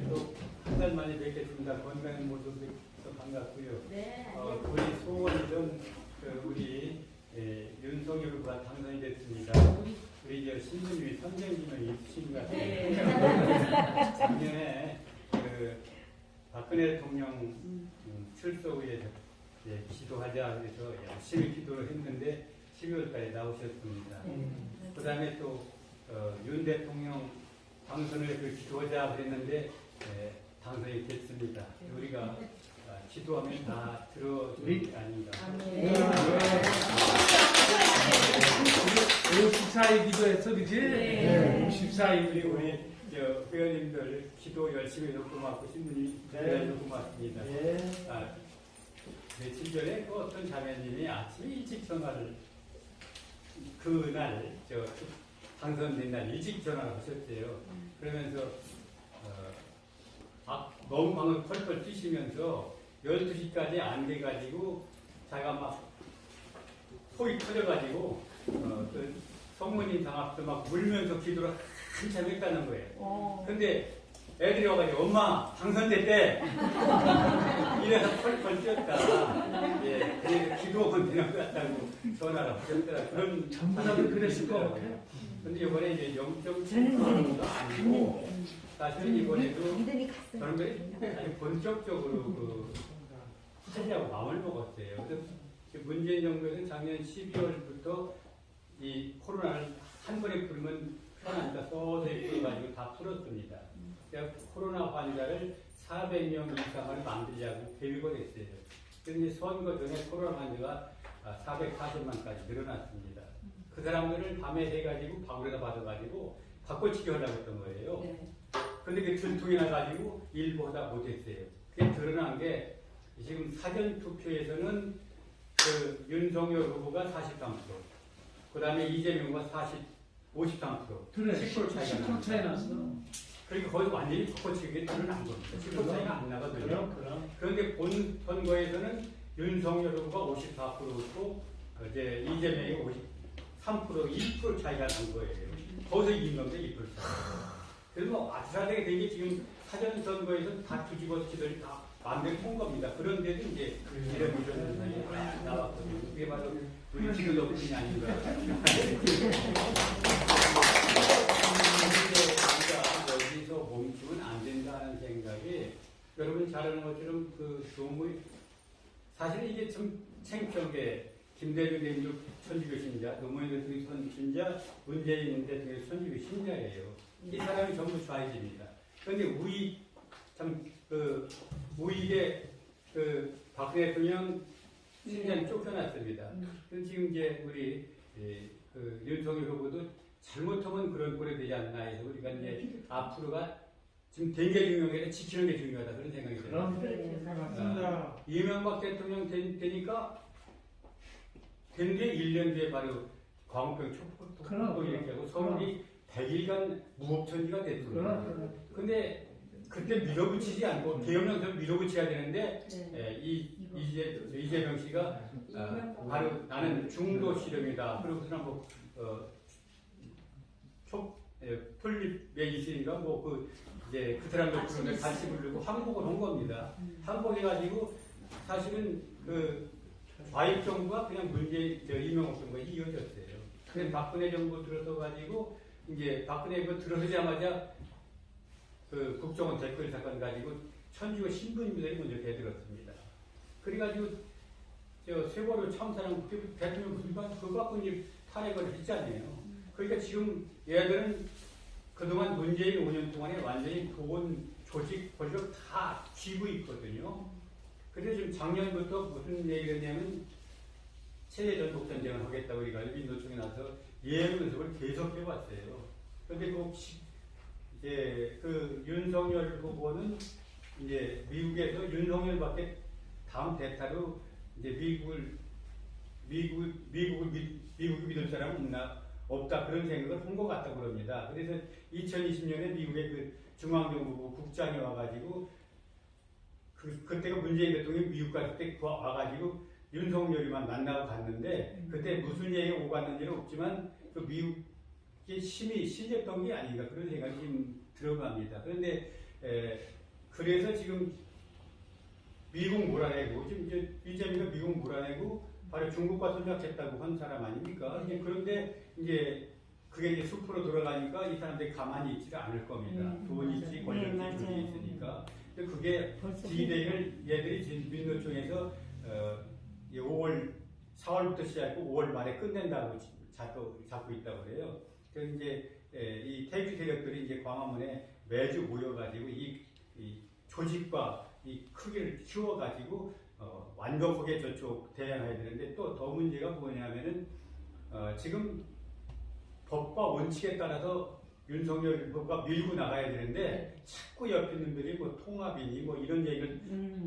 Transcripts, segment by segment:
또 한 달 만에 뵙겠습니다. 건강한 모습 뵙어서 반갑고요. 네. 우리 소원이던 우리 윤석열 후보가 당선이 됐습니다. 우리 신부님이 선생님을 있으신 것 같아요. 네. 작년에 박근혜 대통령 출소 후에 기도하자 그래서 열심히 기도를 했는데 12월달에 나오셨습니다. 그 다음에 또 윤 대통령 당선을 기도하자 그랬는데 당선이 됐습니다. 우리가 기도하면 다 들어주는 게 아닌가. 54일 기도했어, 그치? 네. 54일. 우리 회원님들 기도 열심히 해서 고맙고 신부님 기도해서 고맙습니다. 며칠 전에 그 어떤 자매님이 아침 일찍 전화를 그날 당선된 날 일찍 전화를 하셨대요. 그러면서 너무 방을 펄펄 뛰시면서 12시까지 안 돼가지고 자기가 막 속이 터져가지고 그 성모님 당 앞에 막 울면서 기도를 한참 했다는 거예요. 근데 애들이 와가지고 엄마 당선됐대 이래서 펄펄 뛰었다. 그래서 기도하면 되는 것 같다고 전화를 하셨더라. 그런 전부 다들 그랬을 것 같아요. 근데 이번에 이제 0.7%가 아니고 사실은 이번에도 저는 그래 본격적으로 하려고 마음을 먹었어요. 그래서 문재인 정부에서는 작년 12월부터 이 코로나를 한 번에 풀면 편하니까 서서히 풀어가지고 다 풀었습니다. 그래서 코로나 환자를 400명 이상을 만들자고 계획을 했어요. 그런데 선거 전에 코로나 환자가 440만까지 늘어났습니다. 그 사람들을 밤에 해가지고 방울에다 받아가지고 바꿔치기 하려고 했던 거예요. 그런데 그 들통이 나가지고 일보다 못했어요. 그게 드러난 게 지금 사전 투표에서는 그 윤석열 후보가 43%, 그 다음에 이재명 후보가 53%, 그래, 10% 차이가 10% 차이 났어. 그러니까 거의 완전히 바꿔치기에 드러난 겁니다. 10% 차이가 안 나거든요. 그럼. 그런데 본 선거에서는 윤석열 후보가 54%고 이제 이재명이 53%, 2% 차이가 난 거예요. 거기서 이긴 건데 2% 차이. 그래서 뭐 아슬아슬하게 된 게 지금 사전 선거에서 다 뒤집어서 지들이 다 마음대로 본 겁니다. 그런데도 이제 이런 현상이 나왔거든요. 그게 바로 우리 지금 덕분이 아닌가. 여기서 멈추면 안 된다는 생각이 여러분 잘 아는 것처럼 그 조무의 사실은 이게 좀 창피한 게 김대중 대통령 천주교 신자, 노무현 대통령 선신자, 문재인 대통령 천주교 신자예요. 이 사람이 전부 좌익입니다. 그런데 우익에 박근혜 대통령 신자는 쫓겨났습니다. 그래서 지금 이제 우리 그 윤석열 후보도 잘못하면 그런 꼴이 되지 않나 해서 우리가 이제 앞으로가 지금 된 게 중요해 지키는 게 중요하다 그런 생각이 들어요. 맞습니다. 이명박 대통령 되니까 된 게 1년 뒤에 바로 광우병 촉포 이렇게 하고 서울이 100일간 무법천지가 됐습니다. 근데 그때 밀어붙이지 않고 계엄령처럼 밀어붙여야 되는데 이재명 씨가 바로 나는 중도 실험이다. 그러고서는 뭐 폴립에 있으니까 이제 그 사람들 부르면 같이 부르고 항복을 한 겁니다. 항복해가지고 사실은 그 좌익 정부가 그냥 이명박 정부가 이어졌어요. 근데 박근혜 정부 들어서가지고 이제 박근혜 정부 들어서자마자 그 국정원 댓글 사건 가지고 천주교 신부님들이 먼저 대들었습니다. 그래가지고 세월호 참사랑 대통령 그거 갖고 이제 탄핵을 했잖아요. 그러니까 지금 얘들은 그동안 문재인 5년 동안에 완전히 돈, 조직, 권력 다 쥐고 있거든요. 그래서 지금 작년부터 무슨 얘기를 했냐면 체제 전복 전쟁을 하겠다고 우리가 민노총에 나서 예언 분석을 계속 해왔어요. 그런데 이제 그 윤석열 후보는 이제 미국에서 윤석열밖에 다음 대타로 이제 미국을 믿을 사람은 없다 그런 생각을 한 것 같다고 그럽니다. 그래서 2020년에 미국의 그 중앙정보부 국장이 와가지고 그때가 문재인 대통령이 미국 갔을 때 와가지고 윤석열이만 만나고 갔는데 그때 무슨 얘기가 오갔는지는 없지만 그 미국의 힘이 실렸던 게 아닌가 그런 생각이 좀 들어갑니다. 그런데 그래서 지금 미국 몰아내고 지금 이제 이재명이 미국 몰아내고 바로 중국과 손잡겠다고 한 사람 아닙니까? 이제 그런데 이제 그게 이제 숲으로 돌아가니까 이 사람들이 가만히 있지를 않을 겁니다. 돈이 있지, 권력이 맞아요. 그게 있으니까. 근데 그게 벌써 디데이를 얘들이 지금 민노총에서 4월부터 시작하고 5월 말에 끝낸다고 잡고 있다고 그래요. 그래서 이제 이 태극 세력들이 이제 광화문에 매주 모여가지고 이 조직과 이 크기를 키워가지고 완벽하게 저쪽 대항해야 되는데 또 더 문제가 뭐냐면은 지금 법과 원칙에 따라서 윤석열 후보가 밀고 나가야 되는데 자꾸 옆에 놈들이 뭐 통합이니 뭐 이런 얘기를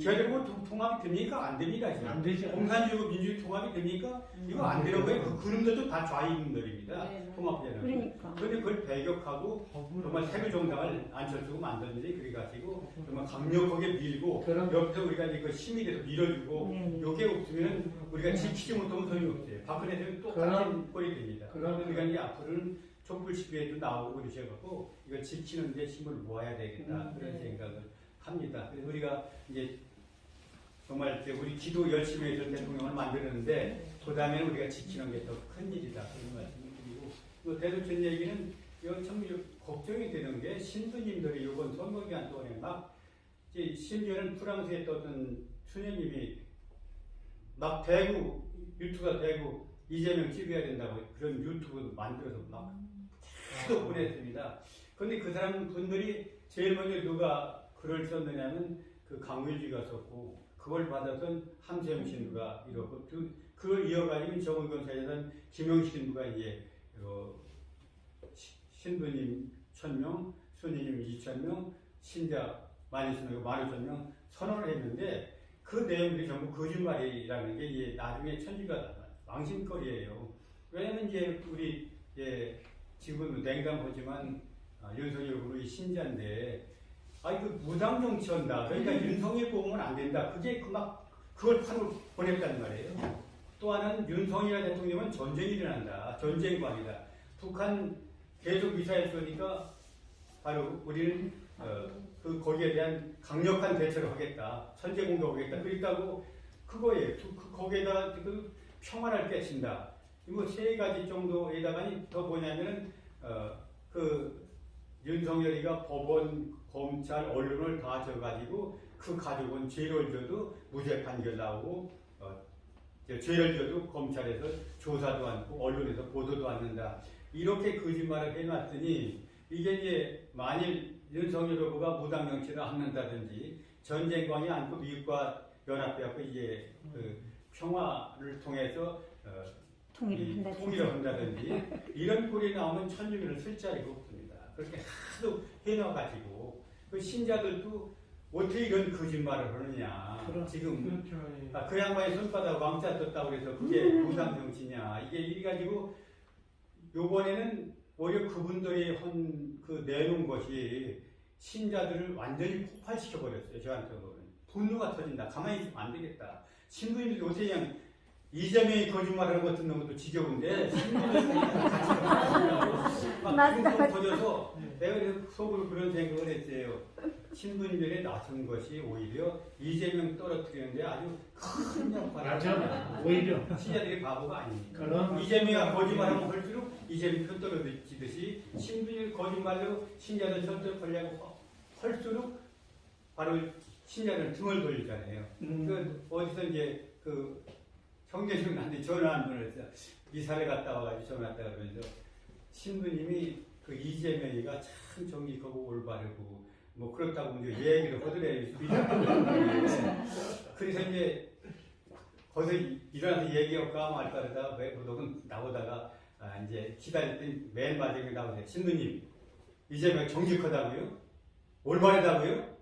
걔들 뭐 통합이 됩니까? 안 됩니다. 지금. 안 되죠. 공산주의고 민주주의 통합이 됩니까? 이거 안 되는 거예요. 그 그놈들도 다 좌익놈들입니다. 통합되는. 그러니까. 그런데 그걸 배격하고 정말 새로 정당을 안철수가 만들는지 그래가지고 정말 강력하게 밀고 그럼- 옆에서 우리가 이제 그 힘이 돼서 밀어주고 요게 없으면 우리가 지키지 못하면 소용이 없어요. 박근혜 대통령 똑같은 꼴이 됩니다. 그럼- 우리가 이제 앞으로는 촛불 집회에도 나오고 그러셔갖고 이걸 지키는데 힘을 모아야 되겠다 그런 생각을 합니다. 그래서 우리가 이제 정말 이제 우리 기도 열심히 해서 대통령을 만들었는데 그 다음에 우리가 지키는 게 더 큰 일이다 그런 말씀을 드리고 또 대도천 얘기는 이건 참 걱정이 되는 게 신부님들이 이번 선거 기간 동안에 막 이제 심지어는 프랑스에 떴던 수녀님이 막 대구 유튜브가 대구 이재명 찍어야 된다고 그런 유튜브 만들어서 막 계속 보냈습니다. 그런데 그 사람 분들이 제일 먼저 누가 글을 썼느냐면 그 강wil주가 썼고 그걸 받아선 함세영 신부가 이렇고 그걸 이어가지고 정의권 사회에서는 김영식 신부가 이제 신부님 1000명, 수녀님 2000명, 신자 12,000명 선언을 했는데 그 내용들이 전부 거짓말이라는 게 이제 나중에 천지가 망신거리예요. 왜냐면 이제 우리 지금 냉담하지만 윤석열 후보의 신자인데 그 무당 정치한다. 그러니까 윤석열 뽑으면 안 된다. 그게 그걸 판으로 보냈단 말이에요. 또 하나는 윤석열 대통령은 전쟁이 일어난다. 전쟁관이다. 북한 계속 미사일 쏘니까 바로 우리는 거기에 대한 강력한 대처를 하겠다. 선제 공격하겠다. 그랬다고 그거예요. 거기에다가 그 평화를 깨친다. 이거 세 가지 정도에다가 더 뭐냐면은 그 윤석열이가 법원, 검찰, 언론을 다 져가지고 그 가족은 죄를 져도 무죄 판결 나오고 죄를 져도 검찰에서 조사도 않고 언론에서 보도도 않는다. 이렇게 거짓말을 해놨더니 이게 이제 만일 윤석열 후보가 무당 정치를 한다든지 전쟁광이 않고 미국과 연합해갖고 이제 그 평화를 통해서 통일을 한다든지 이런 꼴이 나오면 천주교는 쓸 자리가 없습니다. 그렇게 하도 해놔가지고 그 신자들도 어떻게 이런 거짓말을 하느냐. 지금 그 양반이 손바닥 왕자 떴다고 그래서 그게 무당 정치냐. 이게 이래가지고 요번에는 오히려 그분들이 그 내놓은 것이 신자들을 완전히 폭발시켜 버렸어요. 저한테는 분노가 터진다. 가만히 있으면 안 되겠다. 신부님들이 어떻게 그냥 이재명이 거짓말하는 것 같은 놈도 지겨운데 신부님들이 같이 막 분노가 터져서 내가 그래서 속으로 그런 생각을 했어요. 신부님들이 나선 것이 오히려 이재명 떨어뜨리는데 아주 큰 역할을 맞아. 오히려 신자들이 바보가 아닙니까? 그럼 이재명이 거짓말하면 할수록 이재명이 편 떨어지듯이 신부님이 거짓말로 신자들 설득하려고 할수록 바로 신자들 등을 돌리잖아요. 그 어디서 이제 그 형제님 나한테 전화 한 번을 했어요. 이사를 갔다 와가지고 전화 왔다 그러면서 신부님이 그 이재명이가 참 정직하고 올바르고 뭐 그렇다고 이제 얘기를 하더래요. 그래서 이제 거기서 일어나서 얘기할까 말까 하다가 왜 그동안 나오다가 이제 기다릴 때 맨 마지막에 나오세요. 신부님 이재명 정직하다고요? 올바르다고요?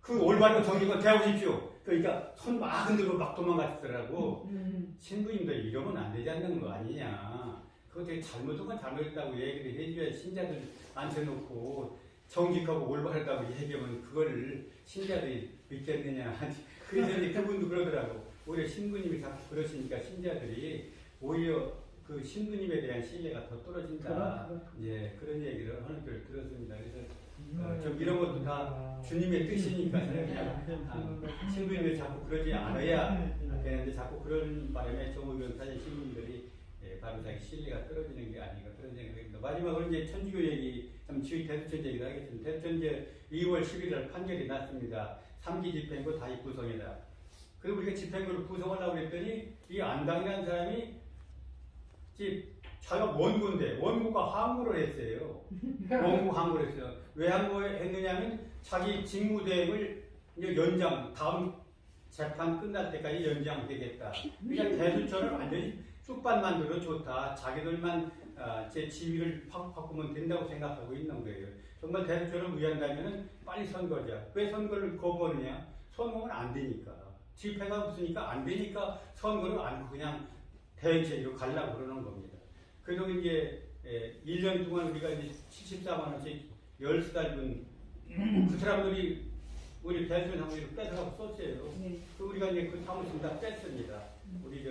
그 올바른 정직은 대하십시오. 그러니까 손 막 흔들고 막 도망갔더라고. 신부님들 이러면 안 되지 않는 거 아니냐. 그거 되게 잘못한 건 잘못했다고 얘기를 해줘야 신자들 앉혀놓고 정직하고 올바르다고 얘기하면 그거를 신자들이 믿겠느냐. 그래서 이제 그분도 그러더라고. 오히려 신부님이 자꾸 그러시니까 신자들이 오히려 그 신부님에 대한 신뢰가 더 떨어진다. 예, 그런 얘기를 하는 걸 들었습니다. 그래서 좀 이런 것도 다 주님의 뜻이니까요. 그냥 신부님들 자꾸 그러지 않아야 되는데 자꾸 그런 바람에 정의교육 사진 신부님들이 바로 자기 신뢰가 떨어지는 게 아닌가 그런 생각이 듭니다. 마지막으로 이제 천주교 얘기, 지휘 대수천제 얘기를 하겠습니다. 대수천제 2월 11일 판결이 났습니다. 3기 집행부 다입 구성이다. 그리고 우리가 집행부를 구성하려고 했더니 이 안당이라는 사람이 자기가 원고인데 원고가 항고를 했어요. 원고 항고를 했어요. 왜 항고했느냐면 자기 직무대행을 이제 연장 다음 재판 끝날 때까지 연장되겠다. 그냥 대수처럼 완전히 쑥밭 만들어 좋다. 자기들만 제 지위를 바꾸면 된다고 생각하고 있는 거예요. 정말 대수처럼 위한다면 빨리 선거자. 왜 선거를 거부하느냐? 선거는 안 되니까. 집회가 없으니까 안 되니까 선거를 안 그냥 대체로 가려고 그러는 겁니다. 그래서 이제 1년 동안 우리가 이제 74만 원씩 10달 그 사람들이 우리 대수원 사무실을 뺏어가고 썼어요. 그 우리가 이제 그 사무실 다 뺐습니다. 우리 저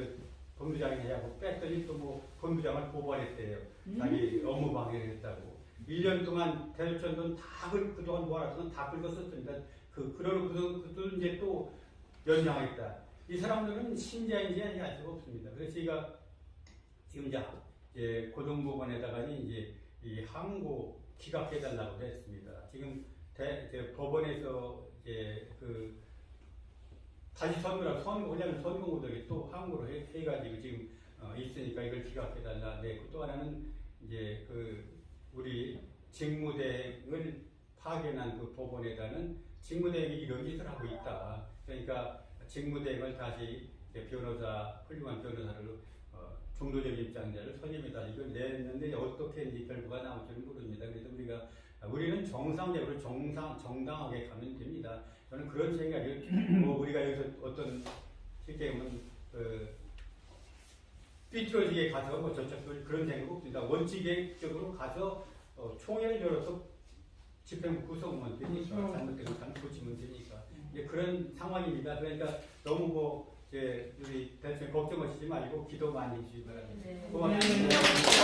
본부장이 해야고 뺐더니 또 뭐 본부장을 고발했대요. 자기 업무 방해를 했다고. 1년 동안 대수원 돈 다 그동안 모아놨던 다 긁었었습니다. 그러고서 이제 또 연장했다. 이 사람들은 신자인지 아닌지 알 수가 없습니다. 그래서 제가 지금 이제 고등법원에다가 이제 이 항고 기각해달라고 했습니다. 지금 법원에서 이제 다시 왜냐면 선고들이 또 항고를 해가지고 지금 있으니까 이걸 기각해달라. 네, 또 하나는 이제 우리 직무대행을 파견한 그 법원에다는 직무대행이 이런 짓을 하고 있다. 그러니까 직무대행을 다시 훌륭한 변호사를 중도적 입장자를 선임해다 이걸 냈는데 어떻게 이제 결과가 나올지는 모릅니다. 그래서 우리는 정상적으로 정당하게 가면 됩니다. 저는 그런 생각이 우리가 여기서 어떤 쉽게 보면 삐뚤어지게 가서 저쪽 그런 생각 없습니다. 원칙적으로 가서 총회를 열어서 집행부 구성하면 되니까 잘못된 건 고치면 되니까 이제 그런 상황입니다. 그러니까 너무 우리 대충 걱정하시지 말고 기도 많이 해주시기 바랍니다. 고맙습니다.